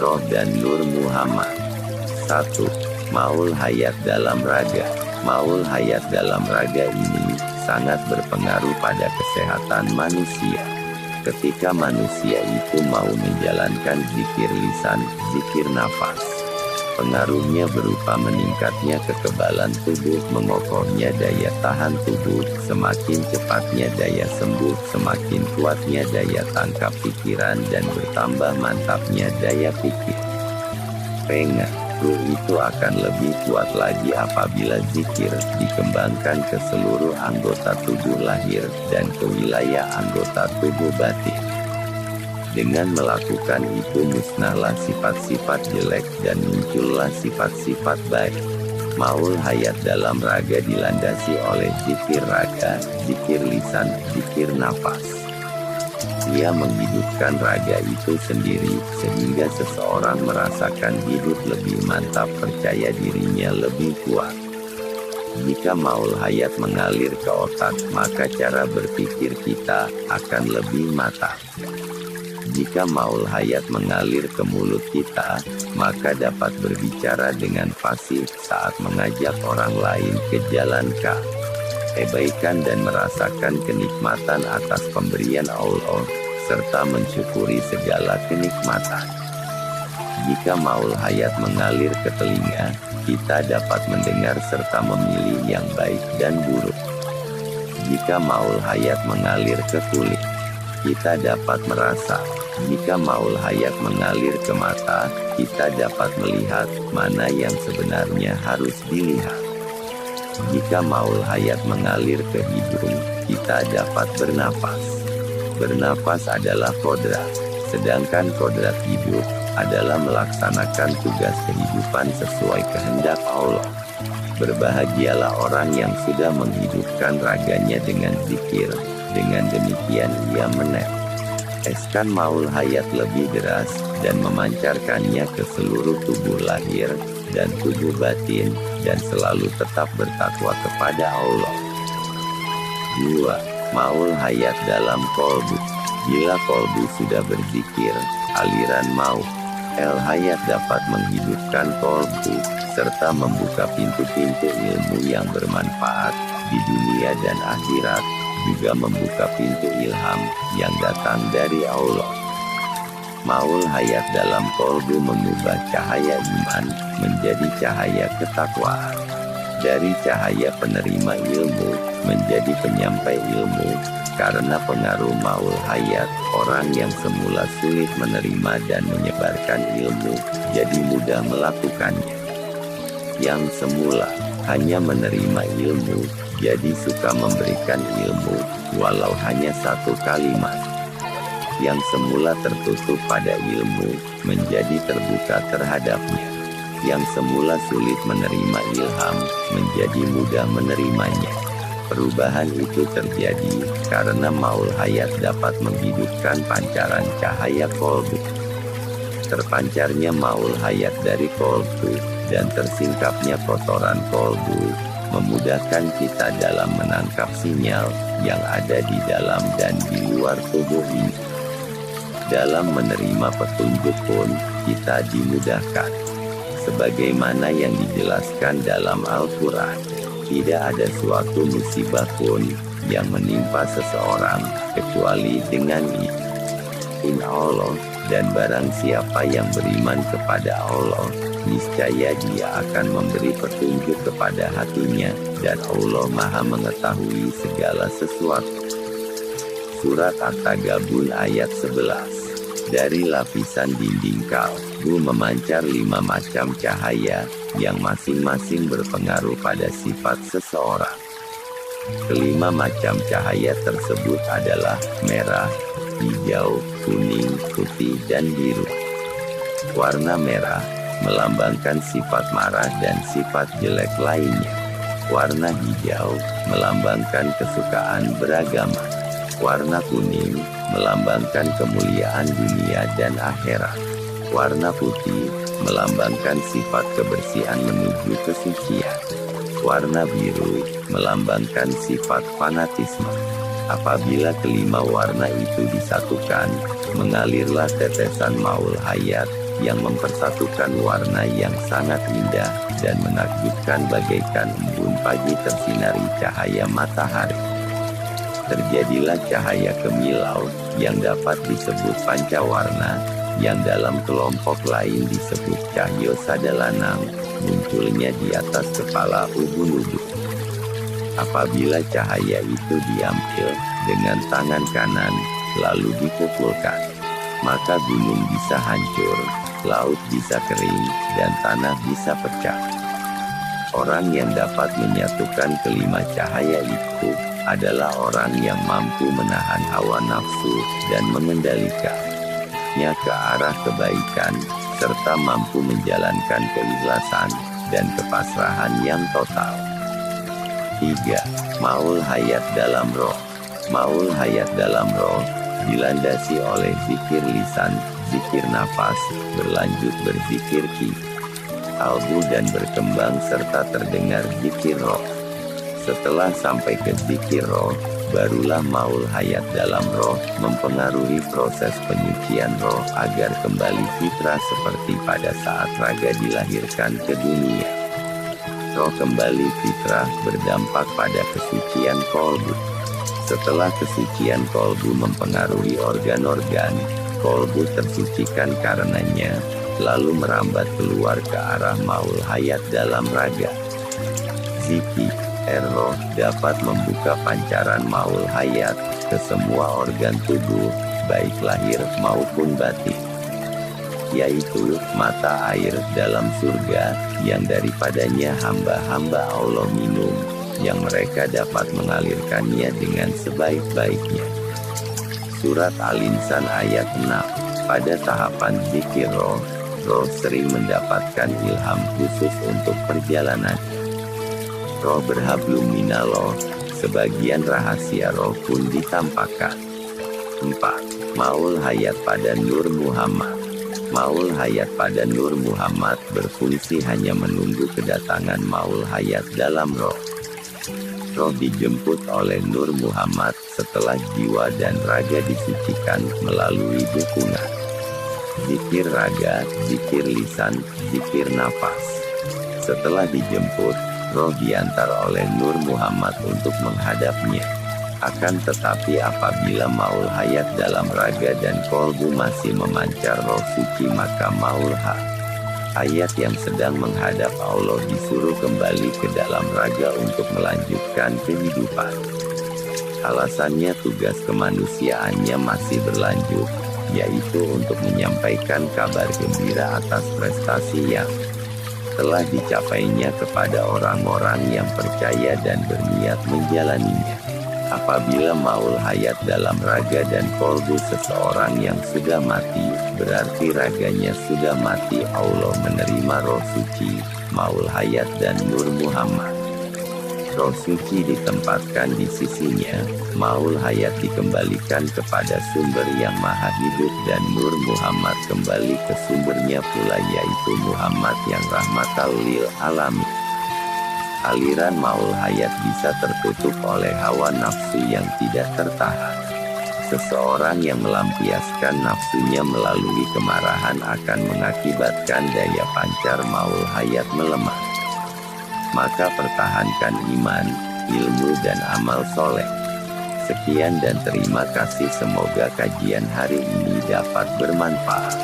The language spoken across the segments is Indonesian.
Roh dan Nur Muhammad. 1. Maul hayat dalam raga. Maul hayat dalam raga ini sangat berpengaruh pada kesehatan manusia. Ketika manusia itu mau menjalankan zikir lisan, zikir nafas, pengaruhnya berupa meningkatnya kekebalan tubuh, mengokohnya daya tahan tubuh, semakin cepatnya daya sembuh, semakin kuatnya daya tangkap pikiran, dan bertambah mantapnya daya pikir. Pengat, ruh itu akan lebih kuat lagi apabila zikir dikembangkan ke seluruh anggota tubuh lahir dan ke wilayah anggota tubuh batin. Dengan melakukan itu musnahlah sifat-sifat jelek dan muncullah sifat-sifat baik. Maul hayat dalam raga dilandasi oleh zikir raga, zikir lisan, zikir nafas. Ia menghidupkan raga itu sendiri, sehingga seseorang merasakan hidup lebih mantap, percaya dirinya lebih kuat. Jika maul hayat mengalir ke otak, maka cara berpikir kita akan lebih matang. Jika maul hayat mengalir ke mulut kita, maka dapat berbicara dengan fasih saat mengajak orang lain ke jalan kebaikan dan merasakan kenikmatan atas pemberian Allah, serta mensyukuri segala kenikmatan. Jika maul hayat mengalir ke telinga, kita dapat mendengar serta memilih yang baik dan buruk. Jika maul hayat mengalir ke kulit, kita dapat merasa. Jika maul hayat mengalir ke mata, kita dapat melihat mana yang sebenarnya harus dilihat. Jika maul hayat mengalir ke hidung, kita dapat bernapas. Bernapas adalah kodrat, sedangkan kodrat hidup adalah melaksanakan tugas kehidupan sesuai kehendak Allah. Berbahagialah orang yang sudah menghidupkan raganya dengan zikir, dengan demikian ia meneteskan maul hayat lebih deras dan memancarkannya ke seluruh tubuh lahir dan tubuh batin, dan selalu tetap bertakwa kepada Allah. 2. Maul hayat dalam kolbu. Bila kolbu sudah berzikir, aliran maul hayat dapat menghidupkan kolbu, serta membuka pintu-pintu ilmu yang bermanfaat di dunia dan akhirat, juga membuka pintu ilham yang datang dari Allah. Maul hayat dalam kolbu mengubah cahaya iman menjadi cahaya ketakwaan. Dari cahaya penerima ilmu menjadi penyampai ilmu. Karena pengaruh maul hayat, orang yang semula sulit menerima dan menyebarkan ilmu, jadi mudah melakukannya. Yang semula hanya menerima ilmu, jadi suka memberikan ilmu, walau hanya satu kalimat. Yang semula tertutup pada ilmu, menjadi terbuka terhadapnya. Yang semula sulit menerima ilham, menjadi mudah menerimanya. Perubahan itu terjadi karena maul hayat dapat menghidupkan pancaran cahaya kolbu. Terpancarnya maul hayat dari kolbu dan tersingkapnya kotoran kolbu memudahkan kita dalam menangkap sinyal yang ada di dalam dan di luar tubuh ini. Dalam menerima petunjuk pun, kita dimudahkan. Sebagaimana yang dijelaskan dalam Al-Quran, tidak ada suatu musibah pun yang menimpa seseorang, kecuali dengan izin Allah, dan barang siapa yang beriman kepada Allah, niscaya dia akan memberi petunjuk kepada hatinya, dan Allah Maha mengetahui segala sesuatu. Surat At-Tagabun ayat 11. Dari lapisan dinding kalbu memancar 5 macam cahaya, yang masing-masing berpengaruh pada sifat seseorang. Kelima macam cahaya tersebut adalah merah, hijau, kuning, putih, dan biru. Warna merah melambangkan sifat marah dan sifat jelek lainnya. Warna hijau melambangkan kesukaan beragama. Warna kuning melambangkan kemuliaan dunia dan akhirat. Warna putih melambangkan sifat kebersihan menuju kesucian. Warna biru melambangkan sifat fanatisme. Apabila kelima warna itu disatukan, mengalirlah tetesan maul hayat yang mempersatukan warna yang sangat indah dan menakjubkan bagaikan embun pagi tersinari cahaya matahari. Terjadilah cahaya kemilau yang dapat disebut pancawarna, yang dalam kelompok lain disebut cahyo sadalanang, munculnya di atas kepala ubun-ubun. Apabila cahaya itu diambil dengan tangan kanan, lalu dipukulkan, maka gunung bisa hancur, laut bisa kering, dan tanah bisa pecah. Orang yang dapat menyatukan kelima cahaya itu adalah orang yang mampu menahan hawa nafsu dan mengendalikannya ke arah kebaikan, serta mampu menjalankan keikhlasan dan kepasrahan yang total. 3. Maul hayat dalam roh. Maul hayat dalam roh dilandasi oleh zikir lisan, zikir nafas, berlanjut berzikir kalbu dan berkembang serta terdengar zikir roh. Setelah sampai ke zikir roh, barulah maul hayat dalam roh mempengaruhi proses penyucian roh agar kembali fitrah seperti pada saat raga dilahirkan ke dunia. Roh kembali fitrah berdampak pada kesucian kolbu. Setelah kesucian kolbu mempengaruhi organ-organ, kolbu tersucikan karenanya, lalu merambat keluar ke arah maul hayat dalam raga. Zikir roh dapat membuka pancaran maul hayat ke semua organ tubuh, baik lahir maupun batin, yaitu mata air dalam surga, yang daripadanya hamba-hamba Allah minum, yang mereka dapat mengalirkannya dengan sebaik-baiknya. Surat Al-Insan ayat 6. Pada tahapan zikir roh sering mendapatkan ilham khusus untuk perjalanan. Roh berhablum minallah, sebagian rahasia roh pun ditampakkan. 4. Maul hayat pada Nur Muhammad. Maul hayat pada Nur Muhammad berfungsi hanya menunggu kedatangan maul hayat dalam roh. Roh dijemput oleh Nur Muhammad setelah jiwa dan raga disucikan melalui dukungan zikir raga, zikir lisan, zikir nafas. Setelah dijemput, roh diantar oleh Nur Muhammad untuk menghadapnya. Akan tetapi apabila maul hayat dalam raga dan kolbu masih memancar roh suci, maka maul hayat yang sedang menghadap Allah disuruh kembali ke dalam raga untuk melanjutkan kehidupan. Alasannya tugas kemanusiaannya masih berlanjut, yaitu untuk menyampaikan kabar gembira atas prestasi yang telah dicapainya kepada orang-orang yang percaya dan berniat menjalaninya. Apabila maul hayat dalam raga dan kolbu seseorang yang sudah mati, berarti raganya sudah mati. Allah menerima roh suci, maul hayat dan Nur Muhammad. Roh suci ditempatkan di sisinya, maul hayat dikembalikan kepada sumber yang maha hidup, dan Nur Muhammad kembali ke sumbernya pula, yaitu Muhammad yang rahmatan lil alamin. Aliran maul hayat bisa tertutup oleh hawa nafsu yang tidak tertahan. Seseorang yang melampiaskan nafsunya melalui kemarahan akan mengakibatkan daya pancar maul hayat melemah. Maka pertahankan iman, ilmu dan amal soleh. Sekian dan terima kasih, semoga kajian hari ini dapat bermanfaat.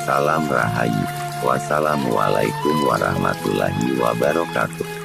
Salam Rahayu. Wassalamualaikum warahmatullahi wabarakatuh.